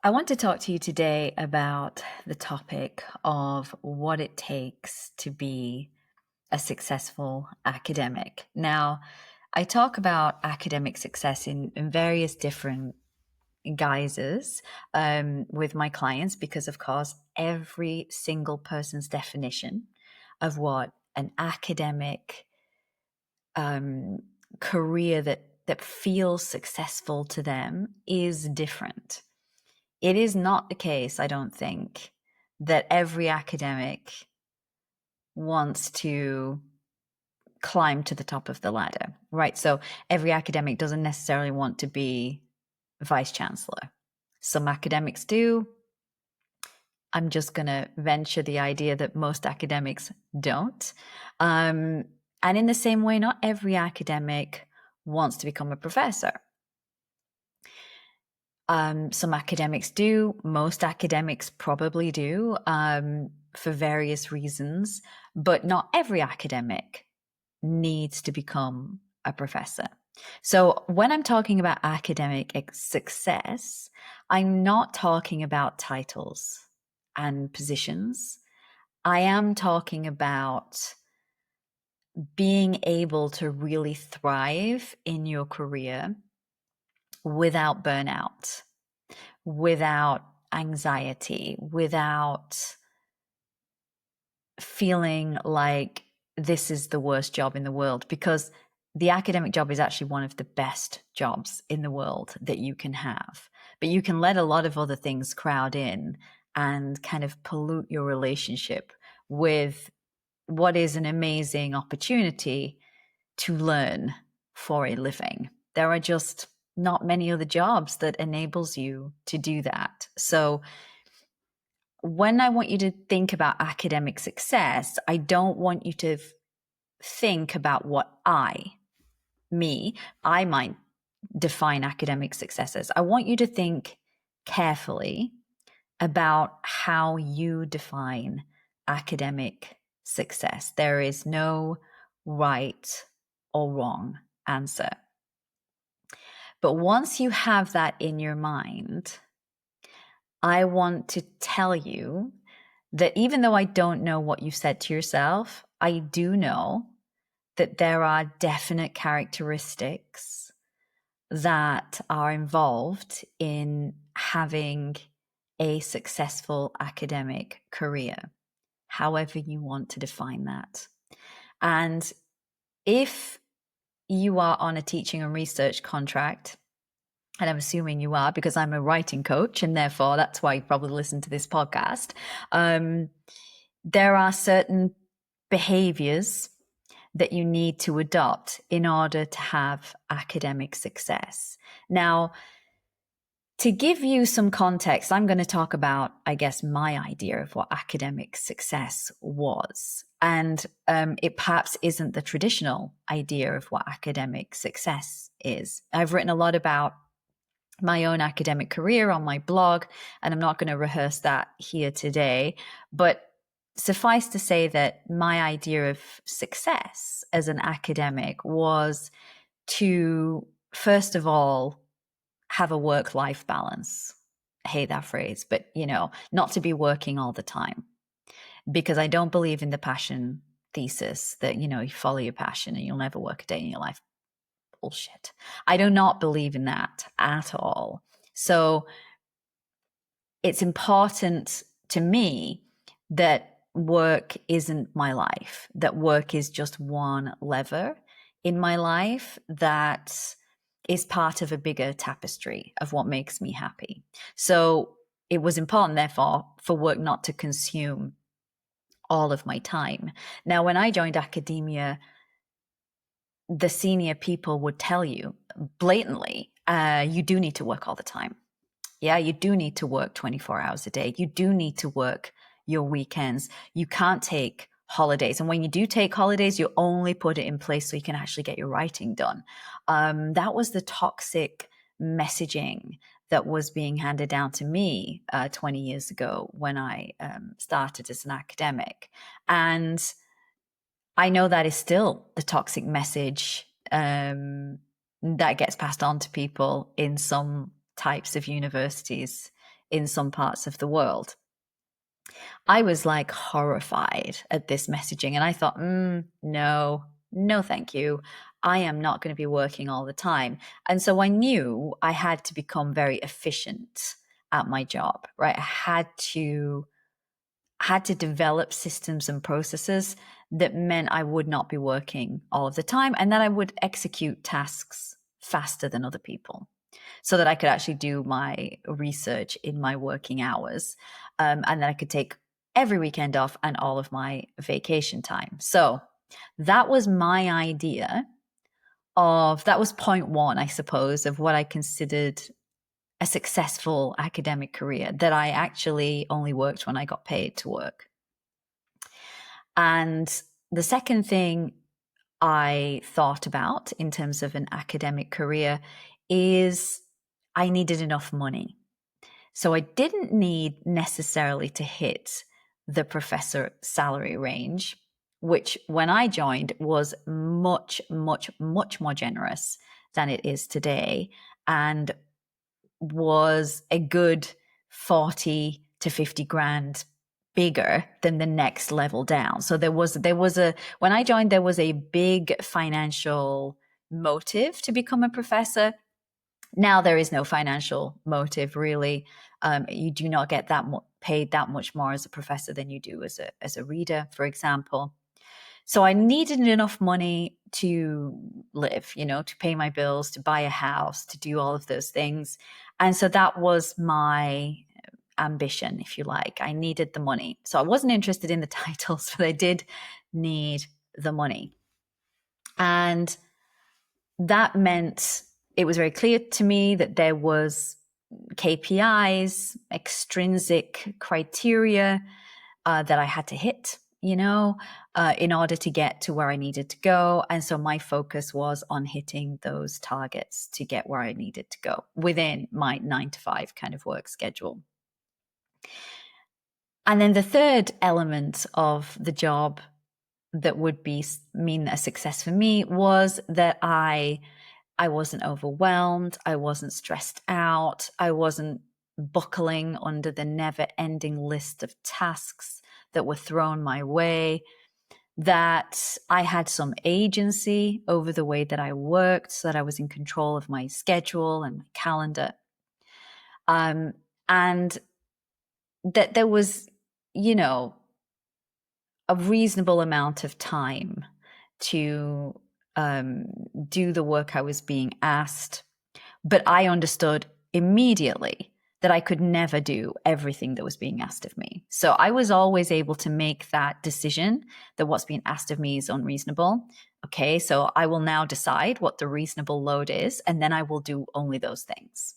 I want to talk to you today about the topic of what it takes to be a successful academic. Now, I talk about academic success in various different guises with my clients because, of course, every single person's definition of what an academic career that feels successful to them is different. It is not the case, I don't think, that every academic wants to climb to the top of the ladder, right? So every academic doesn't necessarily want to be vice chancellor. Some academics do. I'm just going to venture the idea that most academics don't. And in the same way, not every academic wants to become a professor. Some academics do. Most academics probably do for various reasons, but not every academic needs to become a professor. So when I'm talking about academic success, I'm not talking about titles and positions. I am talking about being able to really thrive in your career without burnout, without anxiety, without feeling like this is the worst job in the world, because the academic job is actually one of the best jobs in the world that you can have. But you can let a lot of other things crowd in and kind of pollute your relationship with what is an amazing opportunity to learn for a living. There are just not many other jobs that enables you to do that. So when I want you to think about academic success, I don't want you to think about what I might define academic success as. I want you to think carefully about how you define academic success. There is no right or wrong answer. But once you have that in your mind, I want to tell you that even though I don't know what you said to yourself, I do know that there are definite characteristics that are involved in having a successful academic career, however you want to define that. And if you are on a teaching and research contract, and I'm assuming you are because I'm a writing coach, and therefore that's why you probably listen to this podcast, there are certain behaviors that you need to adopt in order to have academic success. Now, to give you some context, I'm going to talk about, I guess, my idea of what academic success was. And it perhaps isn't the traditional idea of what academic success is. I've written a lot about my own academic career on my blog, and I'm not going to rehearse that here today. But suffice to say that my idea of success as an academic was to, first of all, have a work-life balance. I hate that phrase, but not to be working all the time, because I don't believe in the passion thesis that, you follow your passion and you'll never work a day in your life. Bullshit. I do not believe in that at all. So it's important to me that work isn't my life, that work is just one lever in my life that is part of a bigger tapestry of what makes me happy. So it was important, therefore, for work not to consume all of my time. Now, when I joined academia, the senior people would tell you blatantly, you do need to work all the time. Yeah, you do need to work 24 hours a day. You do need to work your weekends. You can't take holidays. And when you do take holidays, you only put it in place so you can actually get your writing done. That was the toxic messaging that was being handed down to me 20 years ago when I started as an academic. And I know that is still the toxic message that gets passed on to people in some types of universities in some parts of the world. I was like horrified at this messaging, and I thought, no, thank you. I am not going to be working all the time. And so I knew I had to become very efficient at my job, right? I had to develop systems and processes that meant I would not be working all of the time, and that I would execute tasks faster than other people, so that I could actually do my research in my working hours, and that I could take every weekend off and all of my vacation time. So that was my idea that was point one, I suppose, of what I considered a successful academic career, that I actually only worked when I got paid to work. And the second thing I thought about in terms of an academic career is I needed enough money. So I didn't need necessarily to hit the professor salary range, which when I joined was much, much, much more generous than it is today, and was a good 40 to 50 grand bigger than the next level down. So when I joined, there was a big financial motive to become a professor. Now there is no financial motive, really. You do not get paid that much more as a professor than you do as a reader, for example. So I needed enough money to live, to pay my bills, to buy a house, to do all of those things. And so that was my ambition, if you like. I needed the money. So I wasn't interested in the titles, but I did need the money. And that meant it was very clear to me that there was KPIs, extrinsic criteria that I had to hit, in order to get to where I needed to go. And so my focus was on hitting those targets to get where I needed to go within my 9-to-5 kind of work schedule. And then the third element of the job that would mean a success for me was that I wasn't overwhelmed. I wasn't stressed out. I wasn't buckling under the never-ending list of tasks that were thrown my way, that I had some agency over the way that I worked, so that I was in control of my schedule and my calendar. And that there was, a reasonable amount of time to do the work I was being asked. But I understood immediately that I could never do everything that was being asked of me. So I was always able to make that decision that what's being asked of me is unreasonable. Okay, so I will now decide what the reasonable load is, and then I will do only those things.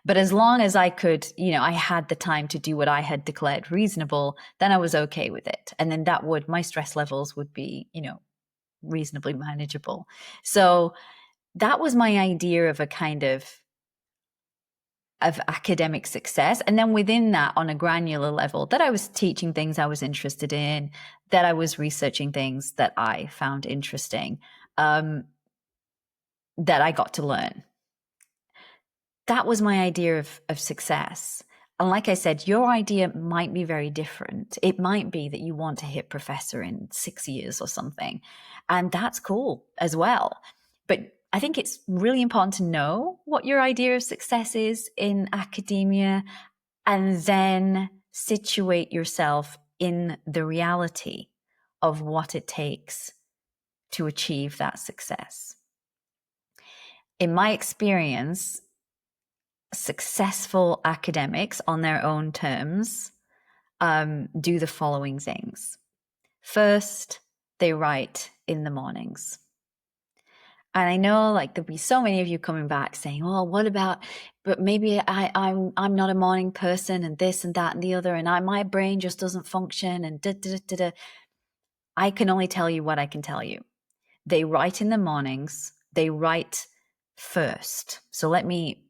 But as long as I could, I had the time to do what I had declared reasonable, then I was okay with it. And then my stress levels would be, reasonably manageable. So that was my idea of a kind of academic success. And then within that, on a granular level, that I was teaching things I was interested in, that I was researching things that I found interesting, that I got to learn. That was my idea of success. And like I said, your idea might be very different. It might be that you want to hit professor in 6 years or something. And that's cool as well. But I think it's really important to know what your idea of success is in academia, and then situate yourself in the reality of what it takes to achieve that success. In my experience, successful academics on their own terms do the following things. First, they write in the mornings. And I know there'll be so many of you coming back saying, well, what about, but maybe I'm not a morning person, and this and that and the other, and my brain just doesn't function, and da, da, da, da. I can only tell you what I can tell you. They write in the mornings. They write first. So let me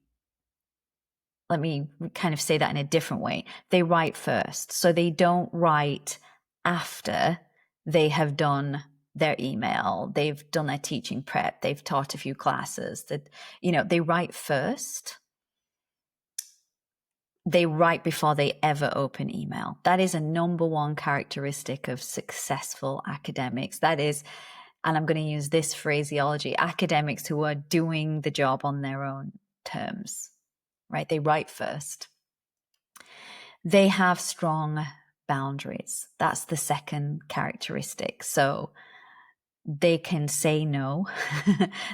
kind of say that in a different way. They write first. So they don't write after they have done their email, they've done their teaching prep, they've taught a few classes, that, they write first. they write before they ever open email. That is a number one characteristic of successful academics. That is, and I'm going to use this phraseology, academics who are doing the job on their own terms, right? They write first. They have strong boundaries. That's the second characteristic. So they can say no.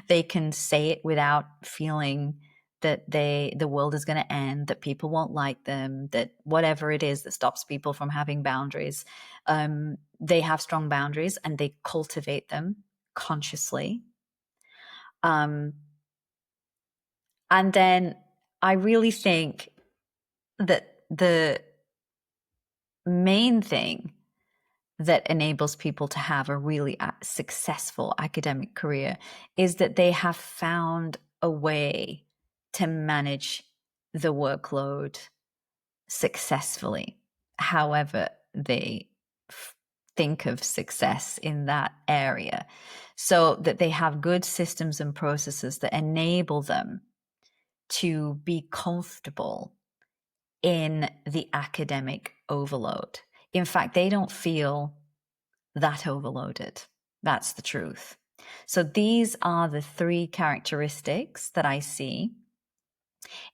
They can say it without feeling that the world is going to end, that people won't like them, that whatever it is that stops people from having boundaries. They have strong boundaries and they cultivate them consciously. And then I really think that the main thing that enables people to have a really successful academic career is that they have found a way to manage the workload successfully, however they think of success in that area, so that they have good systems and processes that enable them to be comfortable in the academic overload. In fact, they don't feel that overloaded. That's the truth. So these are the three characteristics that I see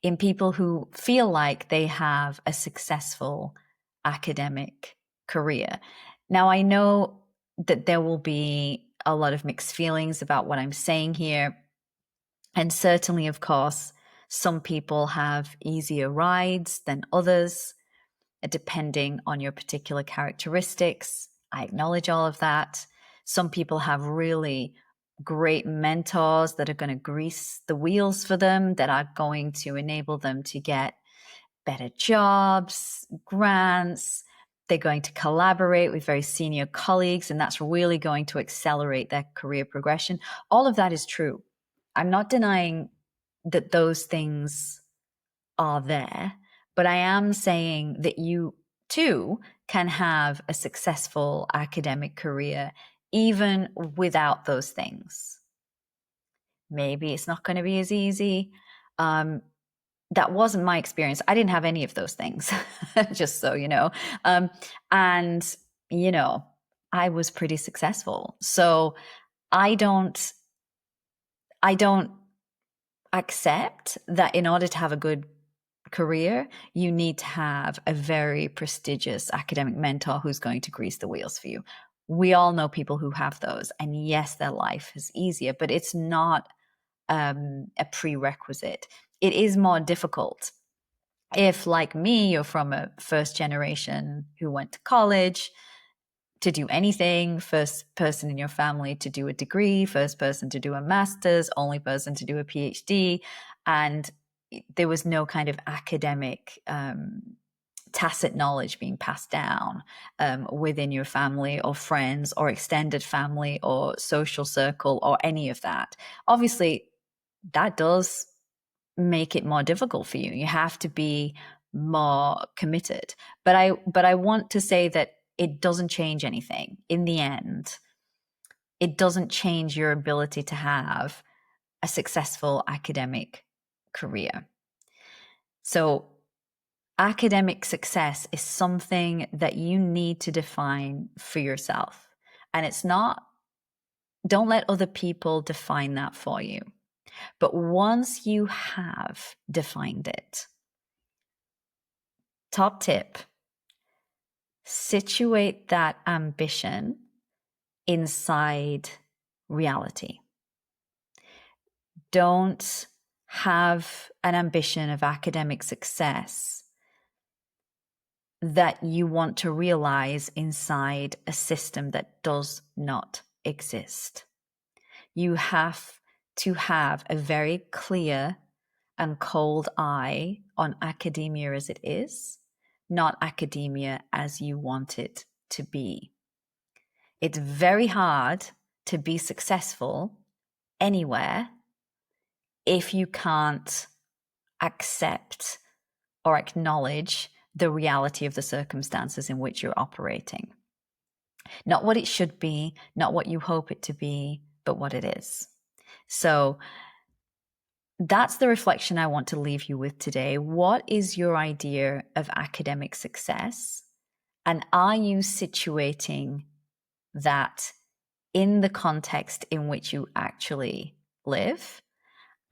in people who feel like they have a successful academic career. Now, I know that there will be a lot of mixed feelings about what I'm saying here. And certainly, of course, some people have easier rides than others, depending on your particular characteristics. I acknowledge all of that. Some people have really great mentors that are going to grease the wheels for them, that are going to enable them to get better jobs, grants. They're going to collaborate with very senior colleagues, and that's really going to accelerate their career progression. All of that is true. I'm not denying that those things are there, but I am saying that you too can have a successful academic career even without those things. Maybe it's not going to be as easy. That wasn't my experience. I didn't have any of those things, just so you know. And, you know, I was pretty successful. So I don't accept that in order to have a good career, you need to have a very prestigious academic mentor who's going to grease the wheels for you. We all know people who have those, and yes, their life is easier, but it's not a prerequisite. It is more difficult if, like me, you're from a first generation who went to college to do anything, first person in your family to do a degree, first person to do a master's, only person to do a PhD, and there was no kind of academic tacit knowledge being passed down within your family or friends or extended family or social circle or any of that. Obviously, that does make it more difficult for you. You have to be more committed. But I want to say that it doesn't change anything. In the end, it doesn't change your ability to have a successful academic career. So academic success is something that you need to define for yourself. And it's not, don't let other people define that for you. But once you have defined it, top tip, situate that ambition inside reality. Don't have an ambition of academic success that you want to realize inside a system that does not exist. You have to have a very clear and cold eye on academia as it is, not academia as you want it to be. It's very hard to be successful anywhere if you can't accept or acknowledge the reality of the circumstances in which you're operating. Not what it should be, not what you hope it to be, but what it is. So that's the reflection I want to leave you with today. What is your idea of academic success? And are you situating that in the context in which you actually live?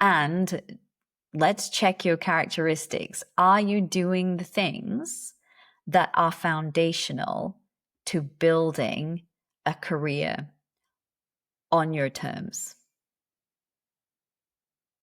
And let's check your characteristics. Are you doing the things that are foundational to building a career on your terms?